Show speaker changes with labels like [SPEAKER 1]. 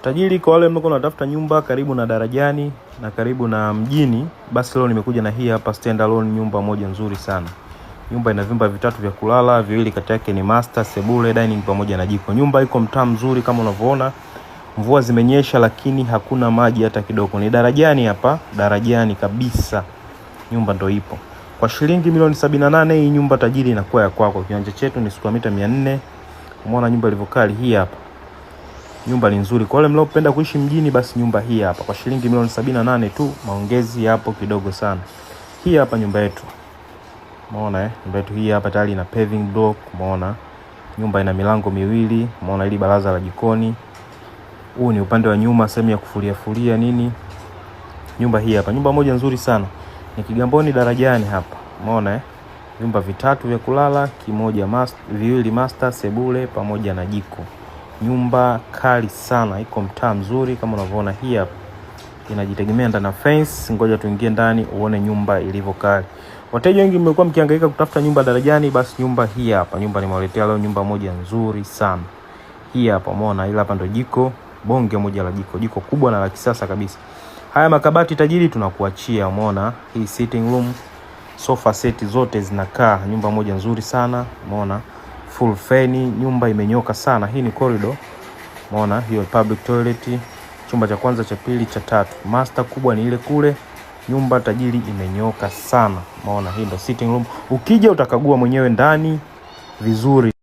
[SPEAKER 1] Tajiri, kwa wale mko unatafuta nyumba karibu na darajani na karibu na mjini, basi leo nimekuja na hii hapa standalone nyumba moja nzuri sana. Nyumba ina vyumba vitatu vya kulala, viwili kati yake ni master, sebule, dining pamoja na jiko. Nyumba iko mtaa mzuri kama unavyoona. Mvua zimenyesha lakini hakuna maji hata kidogo. Ni darajani hapa, darajani kabisa. Nyumba ndo ipo. Kwa shilingi milioni 78 hii nyumba tajiri inakuwa ya kwako. Kiwanja chetu ni square mita 400. Umeona nyumba ilivyokaa hii hapa. Nyumba ni nzuri. Kwa wale mnaopenda kuishi mjini, basi nyumba hii hapa kwa shilingi milioni 78 tu, maongezi hapo kidogo sana. Hii hapa nyumba yetu. Umeona nyumba yetu hii hapa tayari ina paving block, umeona. Nyumba ina milango miwili, umeona hili baraza la jikoni. Huu ni upande wa nyuma, sehemu ya kufulia nini. Nyumba hii hapa, nyumba moja nzuri sana. Ni Kigamboni darajani hapa. Umeona vyumba vitatu vya kulala, kimoja master, viwili master, sebule pamoja na jiko. Nyumba kali sana, iko mtaa mzuri kama unavyoona hii hapa. Inajitegemea ndani na fence. Ngoja tuingie ndani uone nyumba ilivyo kali. Wateja wengi mmekuwa mkihangaika kutafuta nyumba darajani, basi nyumba hii hapa. Nyumba nimewaletea leo nyumba moja nzuri sana. Hii hapa umeona, ila hapa ndo jiko, bonge moja la jiko. Jiko kubwa na la kisasa kabisa. Haya makabati tajiri tunakuachia, umeona. Hii sitting room, sofa set zote zinakaa. Nyumba moja nzuri sana, umeona. Full feni, nyumba imenyoka sana. Hii ni corridor. Umeona hiyo public toilet, chumba cha kwanza, cha pili, cha tatu. Master kubwa ni ile kule. Nyumba tajiri imenyoka sana. Umeona hii ndo sitting room. Ukija utakagua mwenyewe ndani vizuri.